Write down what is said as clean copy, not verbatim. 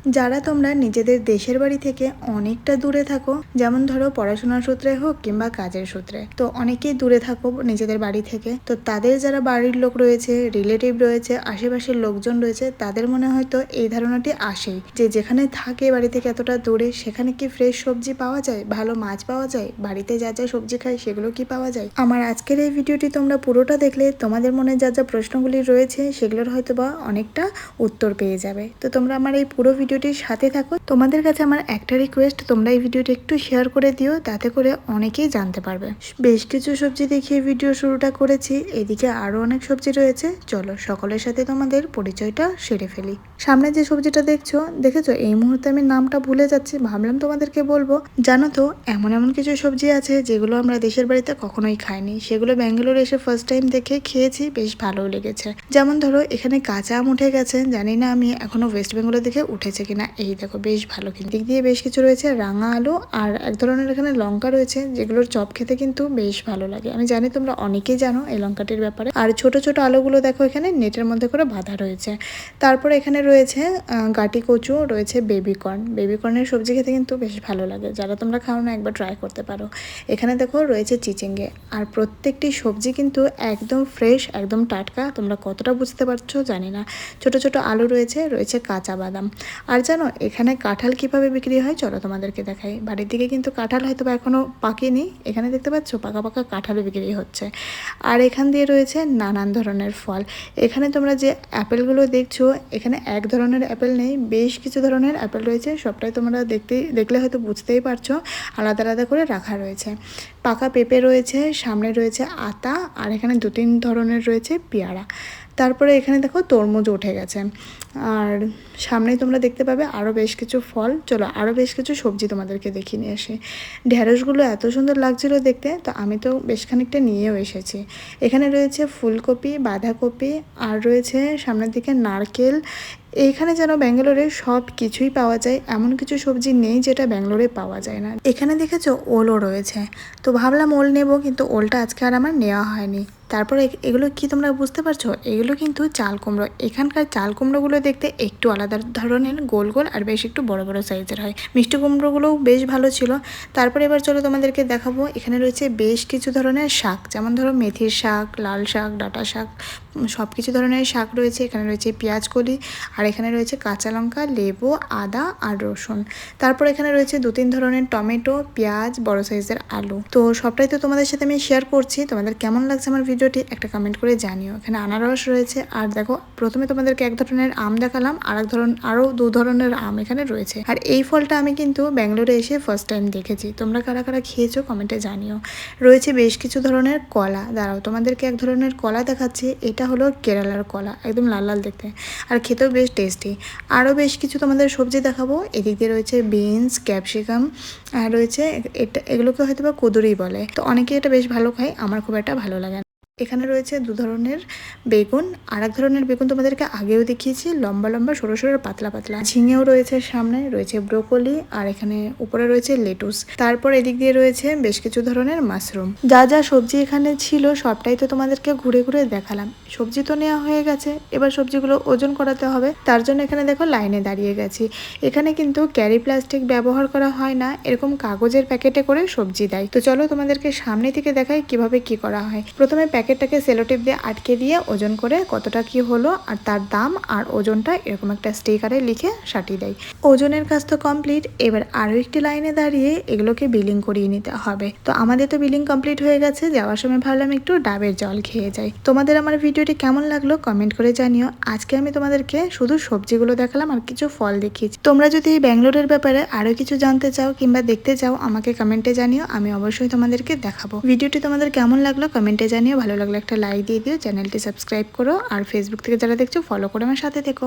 যারা তোমরা নিজেদের দেশের বাড়ি থেকে অনেকটা দূরে থাকো, যেমন ধরো পড়াশোনার সূত্রে হোক কিংবা কাজের সূত্রে, তো অনেকেই দূরে থাকো নিজেদের বাড়ি থেকে, তো তাদের যারা বাড়ির লোক রয়েছে, রিলেটিভ রয়েছে, আশেপাশের লোকজন রয়েছে, তাদের মনে হয়তো এই ধারণাটি আসেই যে যেখানে থাকে বাড়ি থেকে এতটা দূরে, সেখানে কি ফ্রেশ সবজি পাওয়া যায়, ভালো মাছ পাওয়া যায়, বাড়িতে যা যা সবজি খাই সেগুলো কি পাওয়া যায়। আমার আজকের এই ভিডিওটি তোমরা পুরোটা দেখলে তোমাদের মনে যা যা প্রশ্নগুলি রয়েছে সেগুলোর হয়তো বা অনেকটা উত্তর পেয়ে যাবে। তো তোমরা আমার এই পুরো ভিডিওটির সাথে থাকো। তোমাদের কাছে আমার একটা রিকোয়েস্ট, তোমরা এই ভিডিওটি একটু শেয়ার করে দিও, তাতে করে অনেকেই জানতে পারবে। বেশ কিছু সবজি দেখিয়ে ভিডিও শুরুটা করেছি, এদিকে আরো অনেক সবজি রয়েছে। চলো সকলের সাথে তোমাদের পরিচয়টা সেরে ফেলি। সামনে যে সবজিটা দেখেছো, এই মুহূর্তে আমি নামটা ভুলে যাচ্ছি, ভাবলাম তোমাদেরকে বলবো। জানো তো, এমন এমন কিছু সবজি আছে যেগুলো আমরা দেশের বাড়িতে কখনোই খাইনি, সেগুলো ব্যাঙ্গালোরে এসে ফার্স্ট টাইম দেখে খেয়েছি, বেশ ভালো লেগেছে। যেমন ধরো এখানে কাঁচা আম উঠে গেছে, জানি না আমি এখনো ওয়েস্ট বেঙ্গলের দিকে উঠেছে কিনা। এই দেখো বেশ ভালো, কিন্তু দিক দিয়ে বেশ কিছু রয়েছে রাঙা আলু, আর এক ধরনের এখানে লঙ্কা রয়েছে, যেগুলোর চপ খেতে কিন্তু বেশ ভালো লাগে। আমি জানি তোমরা অনেকেই জানো এই লঙ্কাটির ব্যাপারে। আর ছোট ছোট আলুগুলো দেখো এখানে নেটের মধ্যে করে বাঁধা রয়েছে। তারপরে এখানে রয়েছে গাটি কচু, রয়েছে বেবিকর্ন। বেবিকর্নের সবজি খেতে কিন্তু বেশ ভালো লাগে, যারা তোমরা খাও না একবার ট্রাই করতে পারো। এখানে দেখো রয়েছে চিচিঙ্গে, আর প্রত্যেকটি সবজি কিন্তু একদম ফ্রেশ, একদম টাটকা। তোমরা কতটা বুঝতে পারছো জানি না। ছোট ছোট আলু রয়েছে কাঁচা বাদাম। আর জানো এখানে কাঁঠাল কিভাবে বিক্রি হয়, চলো তোমাদেরকে দেখাই। বাড়ির দিকে কিন্তু কাঁঠাল হয়তো বা এখনো পাকেনি, এখানে দেখতে পাচ্ছ পাকা পাকা কাঁঠাল বিক্রি হচ্ছে। আর এখান দিয়ে রয়েছে নানান ধরনের ফল। এখানে তোমরা যে অ্যাপেলগুলো দেখছো, এখানে এক ধরনের অ্যাপেল নেই, বেশ কিছু ধরনের অ্যাপেল রয়েছে। সবটাই তোমরা দেখলে হয়তো বুঝতেই পারছো, আলাদা আলাদা করে রাখা রয়েছে। পাকা পেঁপে রয়েছে, সামনে রয়েছে আতা, আর এখানে 2-3 ধরনের রয়েছে পেয়ারা। তারপরে এখানে দেখো তরমুজ উঠে গেছে। আর সামনেই তোমরা দেখতে পাবে আরও বেশ কিছু ফল। চলো আরও বেশ কিছু সবজি তোমাদেরকে দেখিয়ে নিয়ে আসি। ঢ্যাঁড়সগুলো এত সুন্দর লাগছিলো দেখতে, তো আমি তো বেশ খানিকটা নিয়েও এসেছি। এখানে রয়েছে ফুলকপি, বাঁধাকপি, আর রয়েছে সামনের দিকে নারকেল। এইখানে যেন ব্যাঙ্গালোরে সব কিছুই পাওয়া যায়, এমন কিছু সবজি নেই যেটা ব্যাঙ্গালোরে পাওয়া যায় না। এখানে দেখেছো ওলও রয়েছে, তো ভাবলাম ওল নেব, কিন্তু ওলটা আজকে আর আমার নেওয়া হয়নি। তারপরে এগুলো কি তোমরা বুঝতে পারছো, এগুলো কিন্তু চাল কুমড়ো। এখানকার চাল কুমড়োগুলো দেখতে একটু আলাদা ধরনের, গোল গোল আর বেশ একটু বড় বড় সাইজের হয়। মিষ্টি কুমড়োগুলোও বেশ ভালো ছিল। তারপরে এবার চলো তোমাদেরকে দেখাবো, এখানে রয়েছে বেশ কিছু ধরনের শাক, যেমন ধরো মেথির শাক, লাল শাক, ডাঁটা শাক, সব কিছু ধরনের শাক রয়েছে। এখানে রয়েছে পেঁয়াজ কলি, আর এখানে রয়েছে কাঁচা লঙ্কা, লেবু, আদা আর রসুন। তারপর এখানে রয়েছে 2-3 ধরনের টমেটো, পেঁয়াজ, বড় সাইজের আলু। তো সবটাই তো তোমাদের সাথে আমি শেয়ার করছি। তোমাদের কেমন লাগছে আমার ভিডিওটি একটা কমেন্ট করে জানিও। এখানে আনারস রয়েছে, আর দেখো প্রথমে তোমাদেরকে এক ধরনের আম দেখালাম, আরও 2 ধরনের আম এখানে রয়েছে। আর এই ফলটা আমি কিন্তু ব্যাঙ্গালোরে এসে ফার্স্ট টাইম দেখেছি। তোমরা কারা কারা খেয়েছো কমেন্টে জানিও। রয়েছে বেশ কিছু ধরনের কলা, দাঁড়াও তোমাদেরকে এক ধরনের কলা দেখাচ্ছি। এটা হলো কেরালার কলা, একদম লাল লাল দেখতে, আর খেতেও বেশ টেস্টি। আরও বেশ কিছু তোমাদের সবজি দেখাবো। এদিক দিয়ে রয়েছে বিনস, ক্যাপসিকাম, আর রয়েছে এগুলোকে হয়তো বা কুঁদরি বলে, তো অনেকে এটা বেশ ভালো খায়, আমার খুব একটা ভালো লাগে না। এখানে রয়েছে 2 ধরনের বেগুন, আর এক ধরনের বেগুন তোমাদেরকে আগেও দেখিয়েছি, লম্বা লম্বা সরু সরু পাতলা পাতলা। ঝিঙেও রয়েছে, সামনে রয়েছে ব্রোকলি, আর এখানে উপরে রয়েছে লেটুস। তারপর এদিক দিয়ে রয়েছে বেশ কিছু ধরনের মাশরুম। যা যা সবজি এখানে ছিল সবটাই তো তোমাদেরকে ঘুরে ঘুরে দেখালাম। সবজি তো নেওয়া হয়ে গেছে, এবার সবজিগুলো ওজন করাতে হবে, তার জন্য এখানে দেখো লাইনে দাঁড়িয়ে গেছি। এখানে কিন্তু ক্যারি প্লাস্টিক ব্যবহার করা হয় না, এরকম কাগজের প্যাকেটে করে সবজি দেয়। তো চলো তোমাদেরকে সামনে থেকে দেখাই কিভাবে কি করা হয়। প্রথমে প্যাকেটটাকে সেলোটেপ দিয়ে আটকে দিয়ে ওজন করে কতটা কি হলো আর তার দাম আর ওজনটা এরকম একটা স্টিকারে লিখে সাটিয়ে দেয়। ওজনের কাজ তো কমপ্লিট, এবার আরও একটি লাইনে দাঁড়িয়ে এগুলোকে বিলিং করিয়ে নিতে হবে। তো আমাদের তো বিলিং কমপ্লিট হয়ে গেছে, যাওয়ার সময় ভাবলাম একটু ডাবের জল খেয়ে যাই। তোমাদের আমার ভিডিওটি কেমন লাগলো কমেন্ট করে জানিও। আজকে আমি তোমাদেরকে শুধু সবজিগুলো দেখালাম আর কিছু ফল দেখিয়েছি। তোমরা যদি এই ব্যাঙ্গালোরের ব্যাপারে আরও কিছু জানতে চাও কিংবা দেখতে চাও, আমাকে কমেন্টে জানিও, আমি অবশ্যই তোমাদেরকে দেখাবো। ভিডিওটি তোমাদের কেমন লাগলো কমেন্টে জানিও, ভালো লাগলে একটা লাইক দিয়ে দিও, চ্যানেলটি সাবস্ক্রাইব করো, আর ফেসবুক থেকে যারা দেখছো ফলো করে আমার সাথে থেকো।